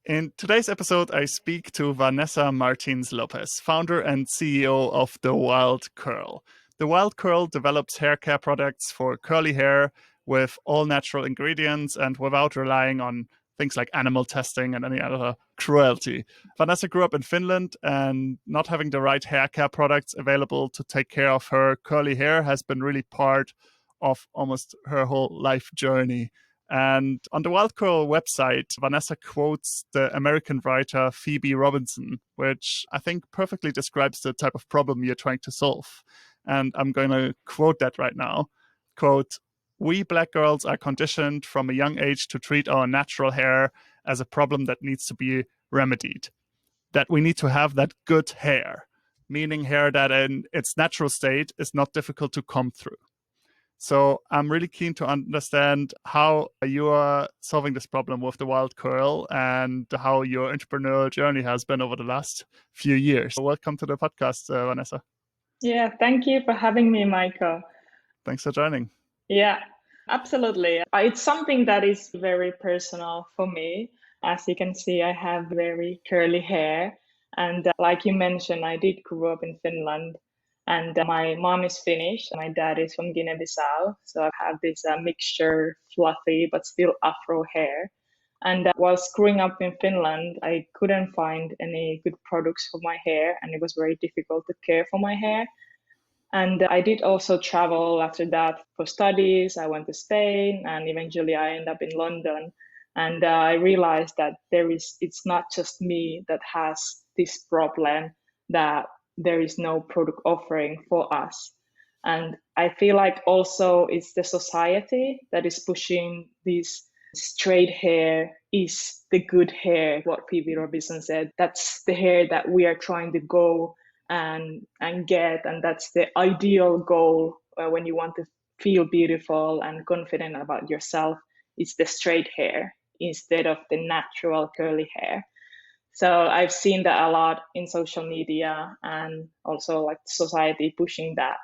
In today's episode, I speak to Vanessa Martins Lopes, founder and CEO of The Wild Curl. The Wild Curl develops hair care products for curly hair with all natural ingredients and without relying on things like animal testing and any other cruelty. Vanessa grew up in Finland, and not having the right hair care products available to take care of her curly hair has been really part of almost her whole life journey. And on the Wild Curl website, Vanessa quotes the American writer Phoebe Robinson, which I think perfectly describes the type of problem you're trying to solve. And I'm going to quote that right now. Quote, "We Black girls are conditioned from a young age to treat our natural hair as a problem that needs to be remedied. That we need to have that good hair, meaning hair that in its natural state is not difficult to comb through." So I'm really keen to understand how you are solving this problem with the Wild Curl and how your entrepreneurial journey has been over the last few years. So welcome to the podcast, Vanessa. Yeah, thank you for having me, Michael. Thanks for joining. Yeah, absolutely. It's something that is very personal for me. As you can see, I have very curly hair. And like you mentioned, I did grow up in Finland. And my mom is Finnish, and my dad is from Guinea-Bissau. So I have this mixture, fluffy but still afro hair. And whilst growing up in Finland, I couldn't find any good products for my hair, and it was very difficult to care for my hair. And I did also travel after that for studies. I went to Spain, and eventually I ended up in London. And I realized that it's not just me that has this problem, that there is no product offering for us. And I feel like also it's the society that is pushing this straight hair is the good hair, what Phoebe Robinson said. That's the hair that we are trying to go and get, and that's the ideal goal when you want to feel beautiful and confident about yourself. It's the straight hair instead of the natural curly hair. So I've seen that a lot in social media, and also like society pushing that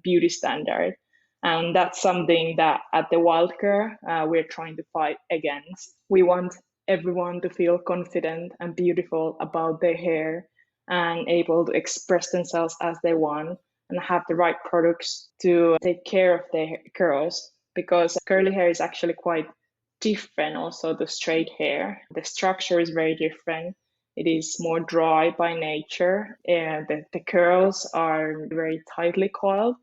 beauty standard. And that's something that at the Wild Curl we're trying to fight against. We want everyone to feel confident and beautiful about their hair and able to express themselves as they want and have the right products to take care of their curls, because curly hair is actually quite different also to straight hair. The structure is very different. It is more dry by nature, and the curls are very tightly coiled,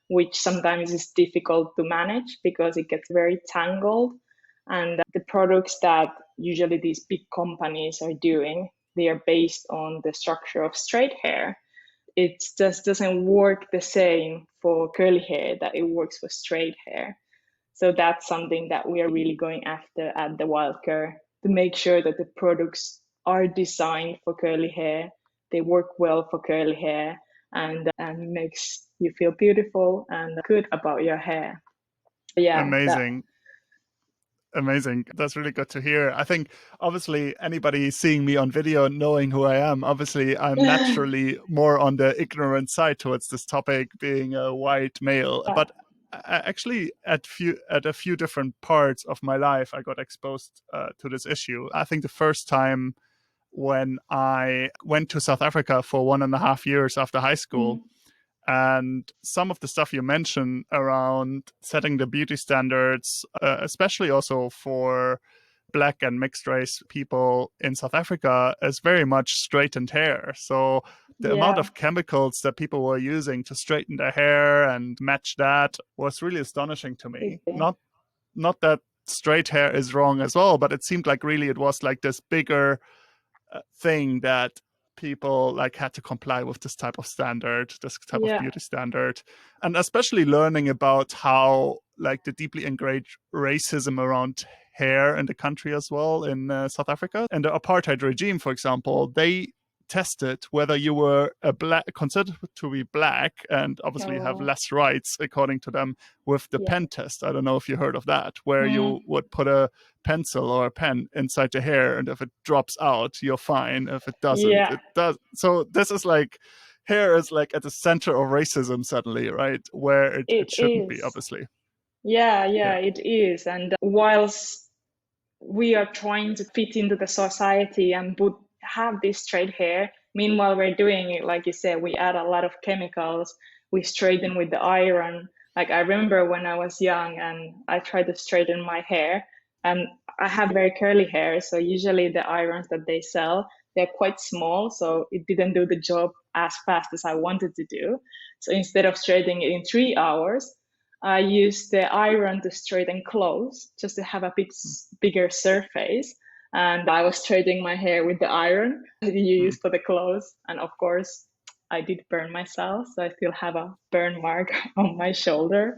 which sometimes is difficult to manage because it gets very tangled. And the products that usually these big companies are doing, they are based on the structure of straight hair. It just doesn't work the same for curly hair that it works for straight hair. So that's something that we are really going after at the Wild Curl, to make sure that the products are designed for curly hair, they work well for curly hair, and makes you feel beautiful and good about your hair. Yeah. Amazing. That's really good to hear. I think obviously anybody seeing me on video, knowing who I am, obviously I'm naturally more on the ignorant side towards this topic, being a white male. But actually at a few different parts of my life, I got exposed to this issue. I think the first time when I went to South Africa for 1.5 years after high school, and some of the stuff you mentioned around setting the beauty standards, especially also for Black and mixed race people in South Africa, is very much straightened hair. So the amount of chemicals that people were using to straighten their hair and match that was really astonishing to me. Not that straight hair is wrong as well, but it seemed like really it was like this bigger thing that people like had to comply with this type of standard, this type of beauty standard. And especially learning about how like the deeply ingrained racism around hair in the country as well in South Africa. And the apartheid regime, for example, they tested whether you were considered to be Black and obviously have less rights according to them with the pen test. I don't know if you heard of that, where you would put a pencil or a pen inside the hair, and if it drops out, you're fine. If it doesn't, it does. So this is like, hair is like at the center of racism suddenly, right? Where it shouldn't be, obviously. Yeah, it is. And whilst we are trying to fit into the society and have this straight hair. Meanwhile, we're doing it, like you said, we add a lot of chemicals, we straighten with the iron. Like I remember when I was young and I tried to straighten my hair, and I have very curly hair. So usually the irons that they sell, they're quite small. So it didn't do the job as fast as I wanted to do. So instead of straightening it in 3 hours, I used the iron to straighten clothes just to have a bigger surface. And I was straightening my hair with the iron that you use for the clothes. And of course, I did burn myself. So I still have a burn mark on my shoulder.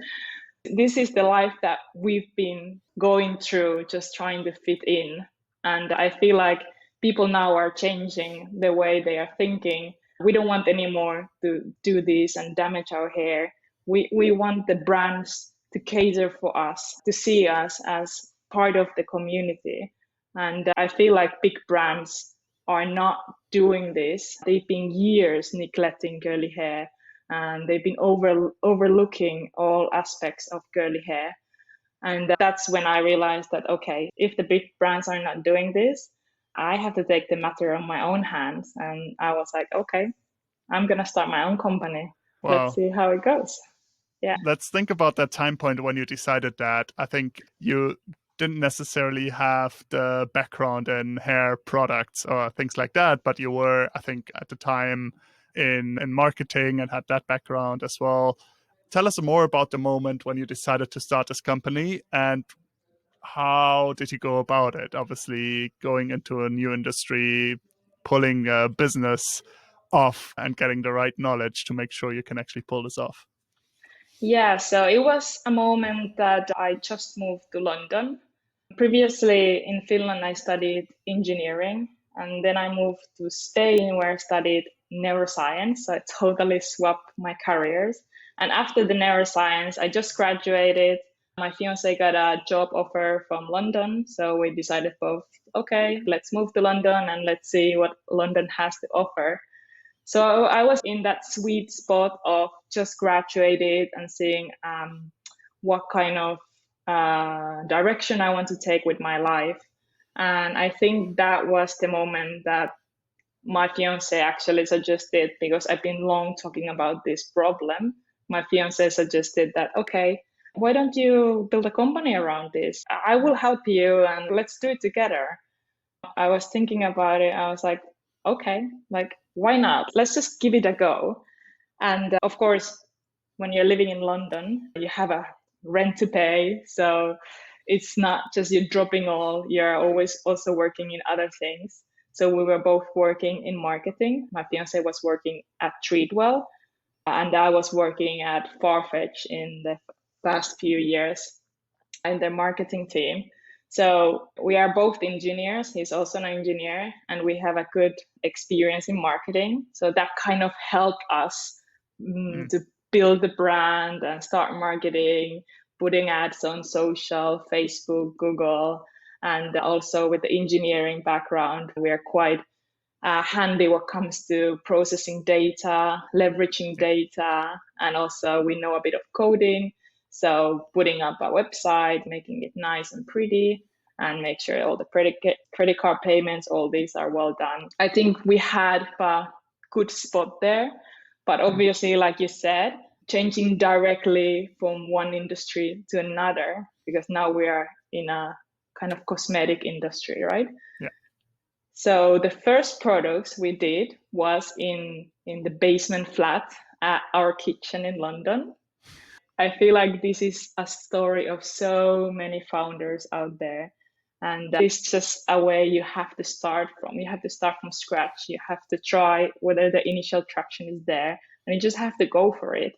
This is the life that we've been going through, just trying to fit in. And I feel like people now are changing the way they are thinking. We don't want anymore to do this and damage our hair. We want the brands to cater for us, to see us as part of the community. And I feel like big brands are not doing this. They've been years neglecting curly hair, and they've been overlooking all aspects of curly hair. And that's when I realized that, okay, if the big brands are not doing this, I have to take the matter on my own hands. And I was like, okay, I'm going to start my own company. Let's Wow. see how it goes. Yeah. Let's think about that time point when you decided that. I think you didn't necessarily have the background in hair products or things like that, but you were, I think, at the time in marketing and had that background as well. Tell us more about the moment when you decided to start this company, and how did you go about it? Obviously, going into a new industry, pulling a business off and getting the right knowledge to make sure you can actually pull this off. Yeah, so it was a moment that I just moved to London. Previously in Finland, I studied engineering, and then I moved to Spain where I studied neuroscience. So I totally swapped my careers. And after the neuroscience, I just graduated. My fiance got a job offer from London. So we decided both, okay, let's move to London and let's see what London has to offer. So I was in that sweet spot of just graduated and seeing what kind of direction I want to take with my life. And I think that was the moment that my fiance actually suggested, because I've been long talking about this problem. My fiance suggested that, okay, why don't you build a company around this? I will help you and let's do it together. I was thinking about it. I was like, okay, like, why not? Let's just give it a go. And of course, when you're living in London, you have a rent to pay. So it's not just you dropping all, you're always also working in other things. So we were both working in marketing. My fiance was working at Treatwell, and I was working at Farfetch in the past few years in the marketing team. So we are both engineers. He's also an engineer, and we have a good experience in marketing. So that kind of helped us to build the brand and start marketing, putting ads on social, Facebook, Google. And also with the engineering background, we are quite handy when it comes to processing data, leveraging data, and also we know a bit of coding. So putting up a website, making it nice and pretty, and make sure all the credit card payments, all these are well done. I think we had a good spot there, but obviously, like you said, changing directly from one industry to another, because now we are in a kind of cosmetic industry, right? Yeah. So the first products we did was in the basement flat at our kitchen in London. I feel like this is a story of so many founders out there. And it's just a way you have to start from. You have to start from scratch. You have to try whether the initial traction is there, and you just have to go for it.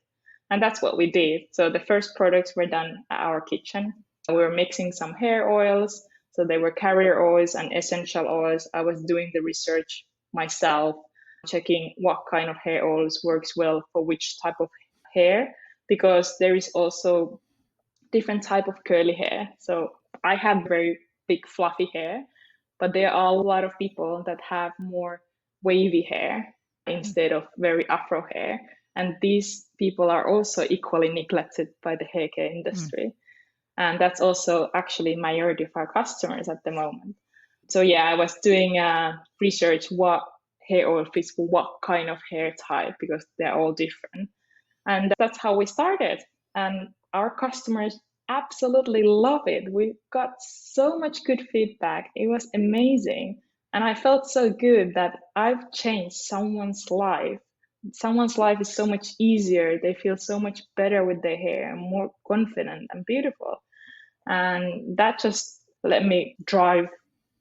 And that's what we did. So the first products were done at our kitchen. We were mixing some hair oils. So they were carrier oils and essential oils. I was doing the research myself, checking what kind of hair oils works well for which type of hair, because there is also different type of curly hair. So I have very big fluffy hair, but there are a lot of people that have more wavy hair instead of very afro hair. And these people are also equally neglected by the hair care industry. And that's also actually majority of our customers at the moment. So yeah, I was doing research what hair oil fits for what kind of hair type because they're all different. And that's how we started. And our customers absolutely love it. We got so much good feedback. It was amazing. And I felt so good that I've changed someone's life. Someone's life is so much easier. They feel so much better with their hair and more confident and beautiful. And that just let me drive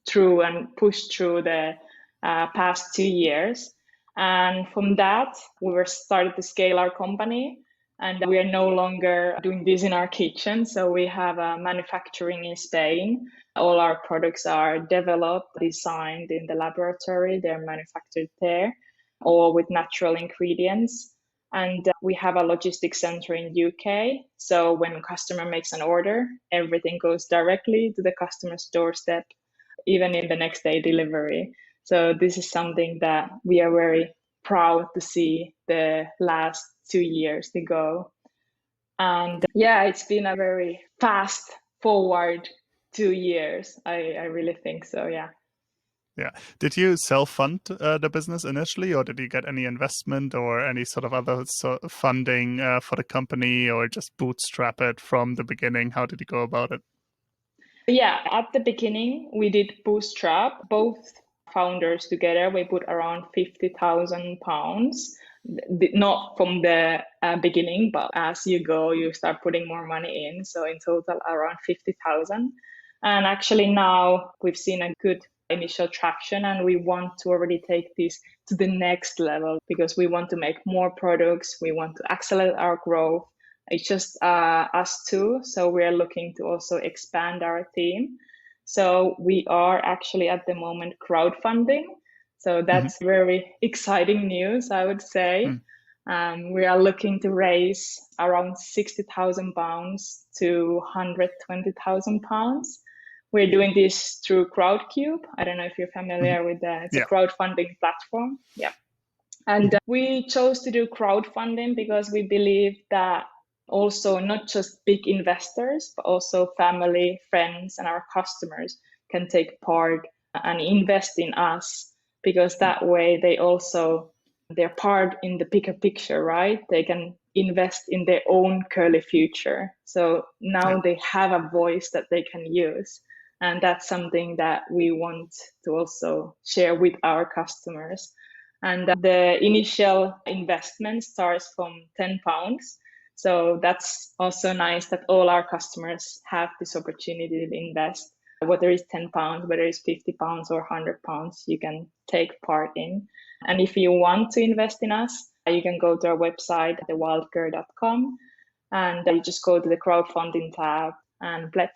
through and push through the past 2 years. And from that, we were started to scale our company. And we are no longer doing this in our kitchen. So we have a manufacturing in Spain. All our products are developed, designed in the laboratory. They're manufactured there, all with natural ingredients. And we have a logistics center in UK. So when a customer makes an order, everything goes directly to the customer's doorstep, even in the next day delivery. So this is something that we are very proud to see the last 2 years to go. And yeah, it's been a very fast forward 2 years. I really think so, yeah. Yeah. Did you self-fund the business initially, or did you get any investment or any sort of other funding for the company, or just bootstrap it from the beginning? How did you go about it? Yeah, at the beginning, we did bootstrap, both founders together. We put around £50,000, not from the beginning, but as you go, you start putting more money in. So in total, around 50,000. And actually now we've seen a good initial traction and we want to already take this to the next level because we want to make more products. We want to accelerate our growth. It's just us two. So we are looking to also expand our team. So we are actually at the moment crowdfunding. So that's very exciting news, I would say. We are looking to raise around £60,000 to £120,000. We're doing this through Crowdcube. I don't know if you're familiar with that. It's a crowdfunding platform. Yeah. And we chose to do crowdfunding because we believe that also not just big investors, but also family, friends, and our customers can take part and invest in us because that way they're part in the bigger picture, right? They can invest in their own curly future. So now they have a voice that they can use. And that's something that we want to also share with our customers. And the initial investment starts from £10. So that's also nice that all our customers have this opportunity to invest. Whether it's £10, whether it's £50 or £100, you can take part in. And if you want to invest in us, you can go to our website, thewildcare.com, and you just go to the crowdfunding tab and pledge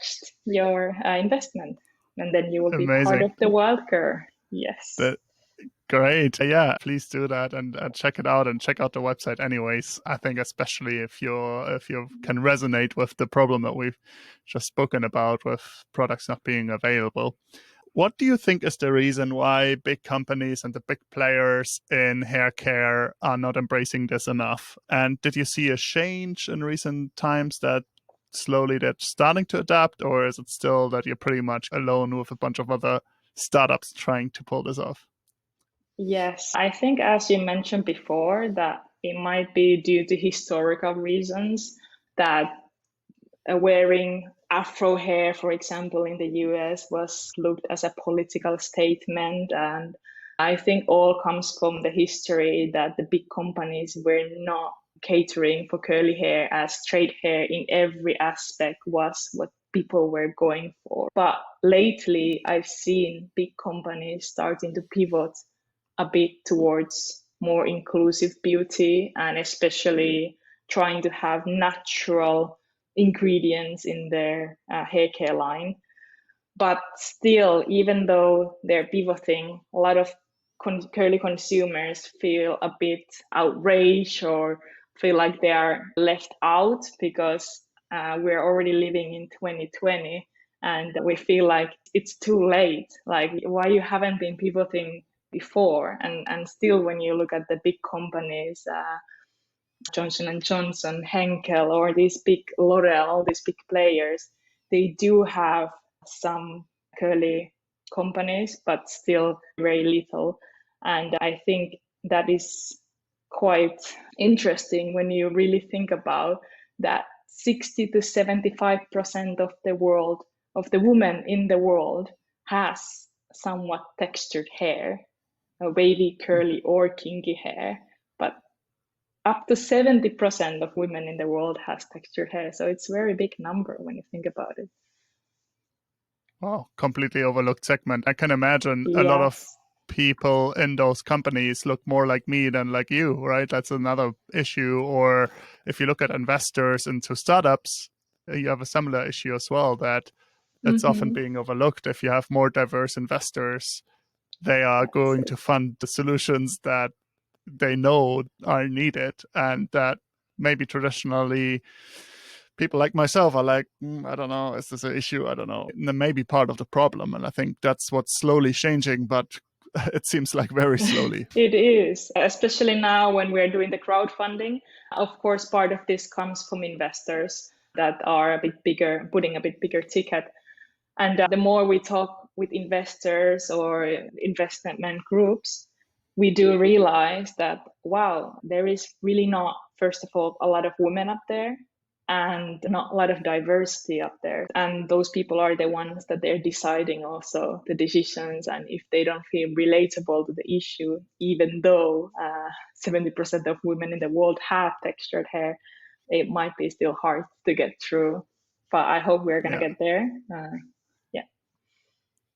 your investment. And then you will be part of the Wildcare. Yes. Great. Yeah, please do that and check it out and check out the website anyways. I think especially if you can resonate with the problem that we've just spoken about with products not being available. What do you think is the reason why big companies and the big players in hair care are not embracing this enough? And did you see a change in recent times that slowly they're starting to adapt, or is it still that you're pretty much alone with a bunch of other startups trying to pull this off? Yes, I think as you mentioned before, that it might be due to historical reasons that wearing afro hair, for example, in the US was looked as a political statement. And I think all comes from the history that the big companies were not catering for curly hair as straight hair in every aspect was what people were going for. But lately, I've seen big companies starting to pivot a bit towards more inclusive beauty and especially trying to have natural ingredients in their hair care line. But still, even though they're pivoting, a lot of curly consumers feel a bit outraged or feel like they are left out because we're already living in 2020 and we feel like it's too late. Like, why you haven't been pivoting before? And still, when you look at the big companies, Johnson and Johnson, Henkel, or these big L'Oreal, these big players, they do have some curly companies, but still very little. And I think that is quite interesting when you really think about that 60 to 75% of the world, of the women in the world, has somewhat textured hair, a wavy, curly, or kinky hair. But up to 70% of women in the world has textured hair. So it's a very big number when you think about it. Wow, completely overlooked segment. I can imagine a lot of Yes. people in those companies look more like me than like you, right? That's another issue. Or if you look at investors into startups, you have a similar issue as well, that it's often Mm-hmm. being overlooked. If you have more diverse investors, they are That's going it. to fund the solutions that they know are needed, and that maybe traditionally people like myself are like, I don't know, is this an issue? I don't know. And that may be part of the problem. And I think that's what's slowly changing, but it seems like very slowly. It is, especially now when we're doing the crowdfunding. Of course, part of this comes from investors that are a bit bigger, putting a bit bigger ticket. And the more we talk with investors or investment groups, we do realize that, wow, there is really not, first of all, a lot of women up there and not a lot of diversity up there. And those people are the ones that they're deciding also the decisions. And if they don't feel relatable to the issue, even though 70% of women in the world have textured hair, it might be still hard to get through. But I hope we're going to Yeah. get there. Yeah.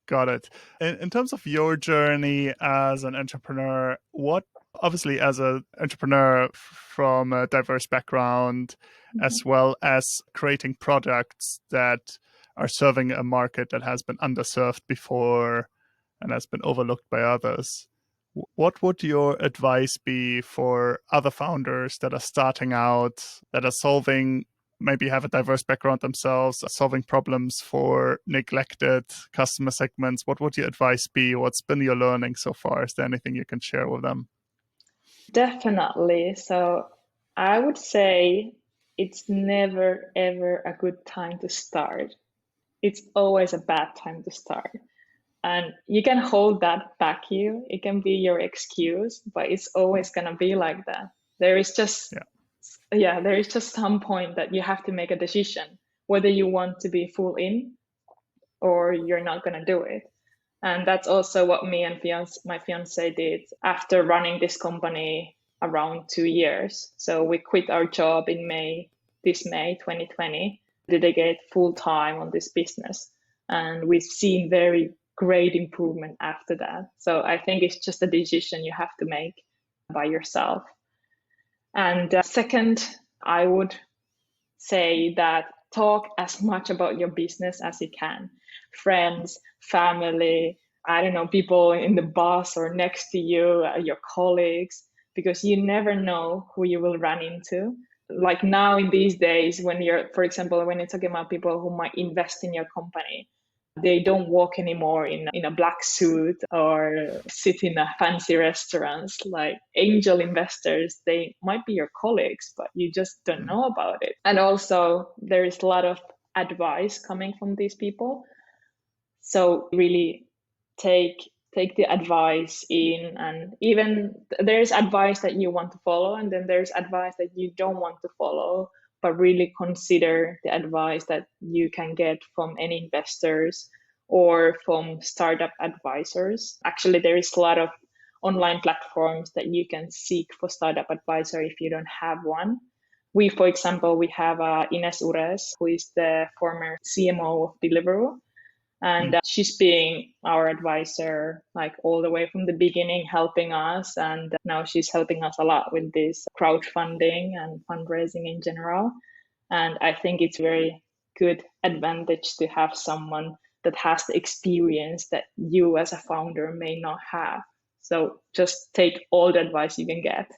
Got it. In terms of your journey as an entrepreneur, what, obviously as an entrepreneur from a diverse background, as well as creating products that are serving a market that has been underserved before and has been overlooked by others, what would your advice be for other founders that are starting out, that are solving, maybe have a diverse background themselves, solving problems for neglected customer segments? What would your advice be? What's been your learning so far? Is there anything you can share with them? Definitely. So I would say it's never, ever a good time to start. It's always a bad time to start. And you can hold that back you. It can be your excuse, but it's always going to be like that. There is just, Yeah. yeah, there is just some point that you have to make a decision whether you want to be full in or you're not going to do it. And that's also what me and my fiance did after running this company around 2 years. So we quit our job in this May 2020, dedicate full time on this business. And we've seen very great improvement after that. So I think it's just a decision you have to make by yourself. And second, I would say that talk as much about your business as you can. Friends, family, I don't know, people in the bus or next to you, your colleagues, because you never know who you will run into. Like now in these days, when you're, for example, when you're talking about people who might invest in your company, they don't walk anymore in a black suit or sit in a fancy restaurants. Like angel investors, they might be your colleagues, but you just don't know about it. And also there is a lot of advice coming from these people. So really take the advice in, and even there's advice that you want to follow and then there's advice that you don't want to follow, but really consider the advice that you can get from any investors or from startup advisors. Actually, there is a lot of online platforms that you can seek for startup advisor if you don't have one. We, for example, we have Ines Ures, who is the former CMO of Deliveroo, and she's being our advisor like all the way from the beginning, helping us, and now she's helping us a lot with this crowdfunding and fundraising in general. And I think it's very good advantage to have someone that has the experience that you as a founder may not have. So just take all the advice you can get.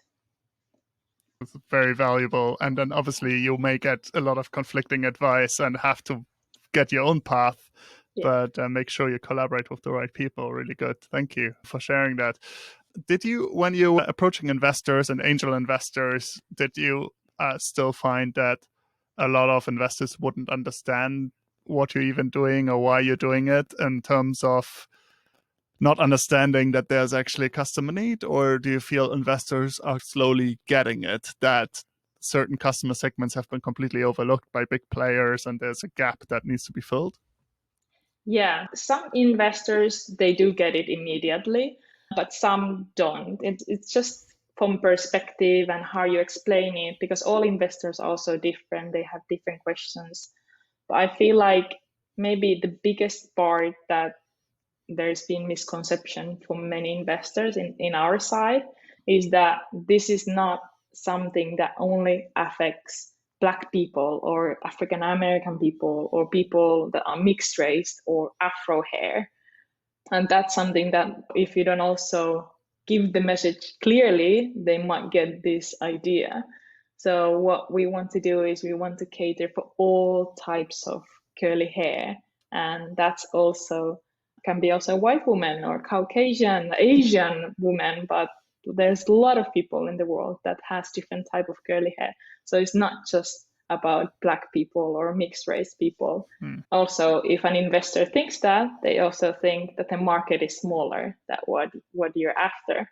It's very valuable. And then obviously you may get a lot of conflicting advice and have to get your own path, Yeah. but make sure you collaborate with the right people. Really good. Thank you for sharing that. Did you, when you were approaching investors and angel investors, did you still find that a lot of investors wouldn't understand what you're even doing or why you're doing it in terms of not understanding that there's actually a customer need? Or do you feel investors are slowly getting it, that certain customer segments have been completely overlooked by big players and there's a gap that needs to be filled? Yeah, some investors, they do get it immediately, but some don't. It's just from perspective and how you explain it, because all investors are also different. They have different questions. But I feel like maybe the biggest part that there's been misconception from many investors in our side is that this is not something that only affects Black people or African American people or people that are mixed race or Afro hair. And that's something that if you don't also give the message clearly, they might get this idea. So what we want to do is we want to cater for all types of curly hair. And that's also can be also white woman or Caucasian, Asian woman, but there's a lot of people in the world that has different type of curly hair. So it's not just about Black people or mixed race people. Also, if an investor thinks that, they also think that the market is smaller than what you're after.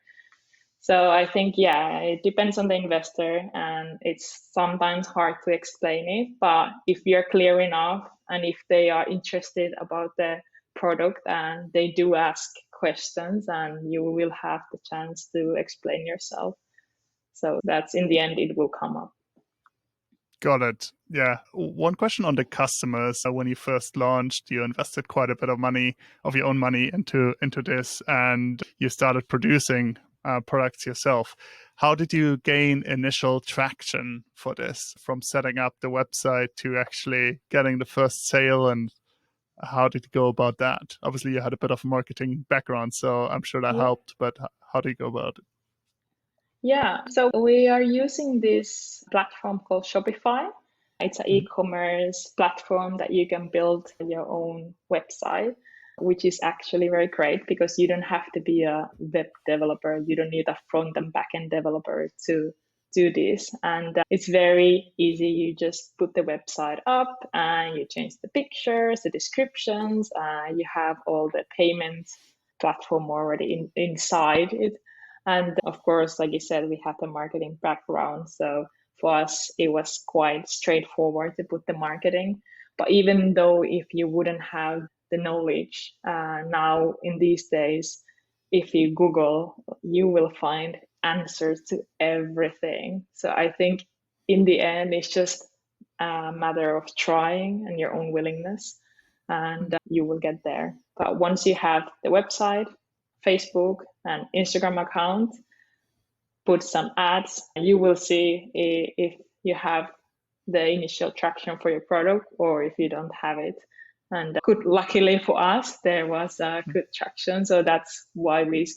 So I think, yeah, it depends on the investor and it's sometimes hard to explain it. But if you're clear enough and if they are interested about the product and they do ask questions, and you will have the chance to explain yourself. So that's in the end, it will come up. Got it. Yeah. One question on the customers. When you first launched, you invested quite a bit of money, of your own money, into this, and you started producing products yourself. How did you gain initial traction for this, from setting up the website to actually getting the first sale, and how did you go about that? Obviously, you had a bit of a marketing background, so I'm sure that Yeah. helped, but how do you go about it? Yeah, so we are using this platform called Shopify. It's an e-commerce platform that you can build your own website, which is actually very great because you don't have to be a web developer. You don't need a front and back end developer to do this. And it's very easy. You just put the website up and you change the pictures, the descriptions, you have all the payment platform already inside it. And of course, like you said, we have the marketing background. So for us, it was quite straightforward to put the marketing. But even though if you wouldn't have the knowledge now in these days, if you Google, you will find answers to everything. So I think in the end, it's just a matter of trying and your own willingness, and you will get there. But once you have the website, Facebook and Instagram account, put some ads, you will see if you have the initial traction for your product or if you don't have it. And luckily for us, there was good traction. So that's why we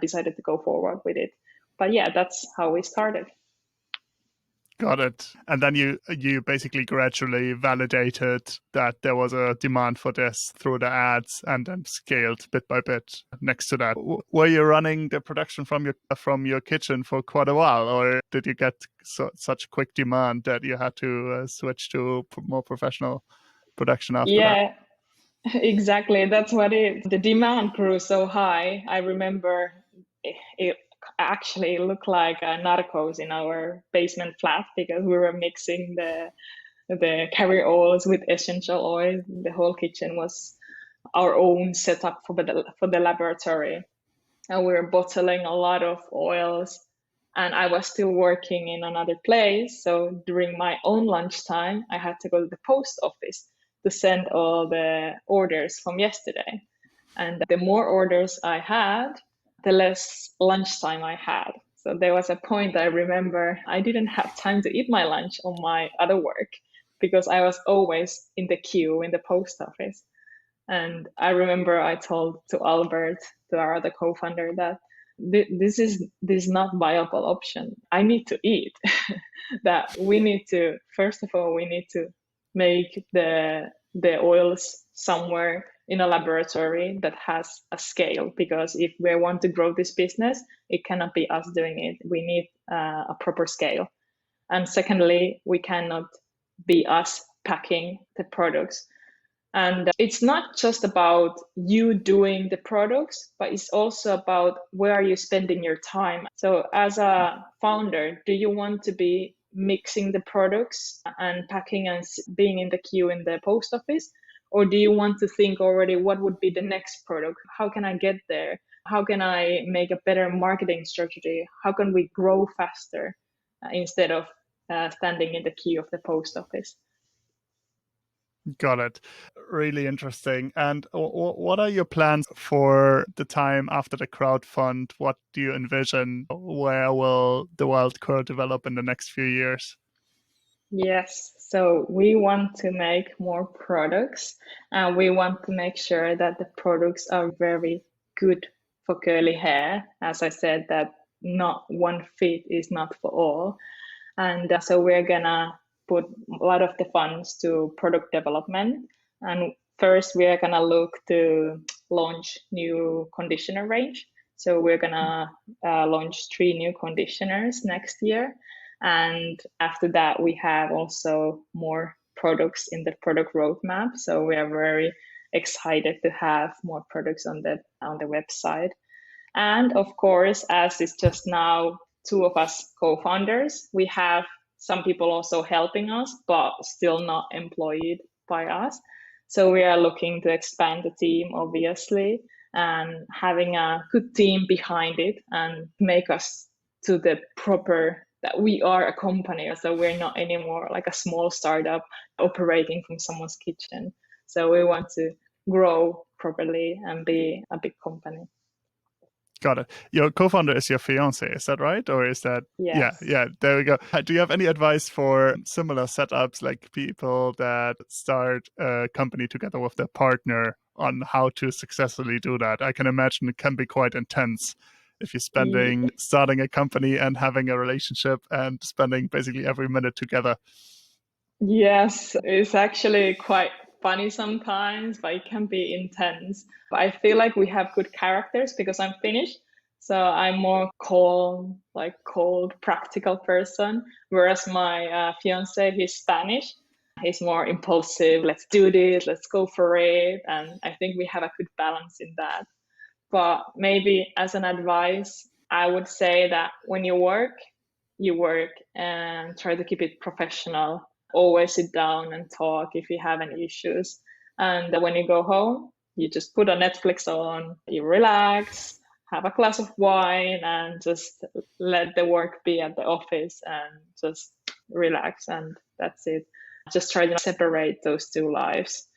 decided to go forward with it. But yeah, that's how we started. Got it. And then you basically gradually validated that there was a demand for this through the ads, and then scaled bit by bit next to that. Were you running the production from your kitchen for quite a while, or did you get such quick demand that you had to switch to more professional production after that? Yeah, exactly. That's what it. The demand grew so high. I remember it actually looked like narcos in our basement flat because we were mixing the carrier oils with essential oil. The whole kitchen was our own setup for the laboratory, and we were bottling a lot of oils. And I was still working in another place, so during my own lunchtime, I had to go to the post office to send all the orders from yesterday. And the more orders I had, the less lunchtime I had. So there was a point I remember I didn't have time to eat my lunch on my other work because I was always in the queue in the post office. And I remember I told to Albert, to our other co-founder, that this is not viable option. I need to eat. That we need to, first of all, we need to make the oils somewhere in a laboratory that has a scale, because if we want to grow this business, it cannot be us doing it. We need a proper scale. And secondly, we cannot be us packing the products. And it's not just about you doing the products, but it's also about where are you spending your time. So as a founder, do you want to be mixing the products and packing and being in the queue in the post office? Or do you want to think already what would be the next product? How can I get there? How can I make a better marketing strategy? How can we grow faster instead of standing in the queue of the post office? Got it. Really interesting. And what are your plans for the time after the crowdfund? What do you envision? Where will the Wild Curl develop in the next few years? Yes, so we want to make more products and we want to make sure that the products are very good for curly hair. As I said, that not one fit is not for all. And so we're gonna put a lot of the funds to product development. And first, we're gonna look to launch new conditioner range. So we're gonna launch 3 new conditioners next year. And after that, we have also more products in the product roadmap. So we are very excited to have more products on the website. And of course, as it's just now 2 of us co-founders, we have some people also helping us, but still not employed by us. So we are looking to expand the team, obviously, and having a good team behind it and make us to the proper that we are a company. So we're not anymore like a small startup operating from someone's kitchen. So we want to grow properly and be a big company. Got it. Your co-founder is your fiance, is that right? Or is that, yeah, Yes. yeah, there we go. Do you have any advice for similar setups, like people that start a company together with their partner, on how to successfully do that? I can imagine it can be quite intense if you're starting a company and having a relationship and spending basically every minute together. Yes, it's actually quite funny sometimes, but it can be intense. But I feel like we have good characters because I'm Finnish. So I'm more calm, like cold, practical person. Whereas my fiance, he's Spanish. He's more impulsive. Let's do this. Let's go for it. And I think we have a good balance in that. But maybe as an advice, I would say that when you work and try to keep it professional. Always sit down and talk if you have any issues. And when you go home, you just put a Netflix on, you relax, have a glass of wine, and just let the work be at the office and just relax. And that's it. Just try to separate those two lives.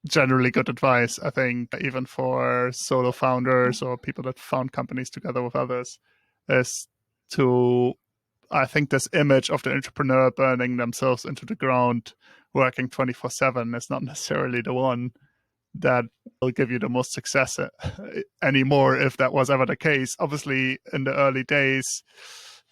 Generally good advice, I think, even for solo founders or people that found companies together with others, is to, I think this image of the entrepreneur burning themselves into the ground, working 24/7 is not necessarily the one that will give you the most success anymore, if that was ever the case. Obviously, in the early days,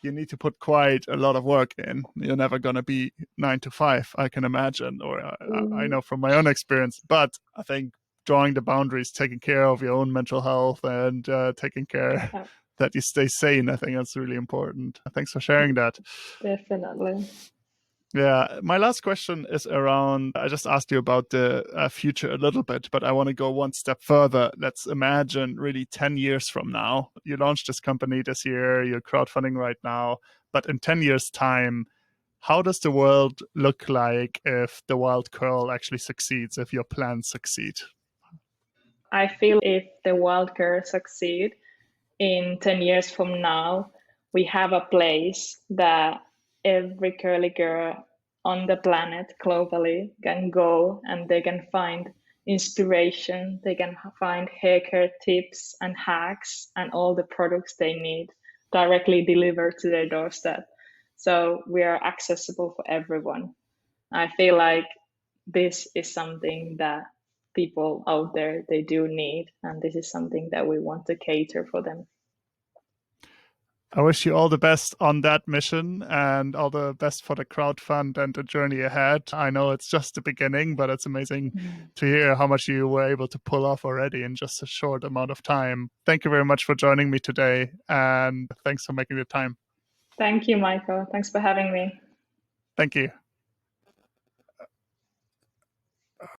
you need to put quite a lot of work in. You're never going to be 9 to 5, I can imagine, or I Mm, know from my own experience. But I think drawing the boundaries, taking care of your own mental health, and taking care uh, that you stay sane, I think that's really important. Thanks for sharing that. Definitely. Yeah, my last question is around, I just asked you about the future a little bit, but I want to go one step further. Let's imagine really 10 years from now. You launched this company this year, you're crowdfunding right now, but in 10 years' time, how does the world look like if the Wild Curl actually succeeds, if your plans succeed? I feel if the wild girl succeed, in 10 years from now, we have a place that every curly girl on the planet globally can go and they can find inspiration, they can find hair care tips and hacks and all the products they need directly delivered to their doorstep. So we are accessible for everyone. I feel like this is something that people out there they do need and this is something that we want to cater for them. I wish you all the best on that mission and all the best for the crowdfund and the journey ahead. I know it's just the beginning, but it's amazing Mm. to hear how much you were able to pull off already in just a short amount of time. Thank you very much for joining me today, and thanks for making the time. Thank you, Michael. Thanks for having me. Thank you.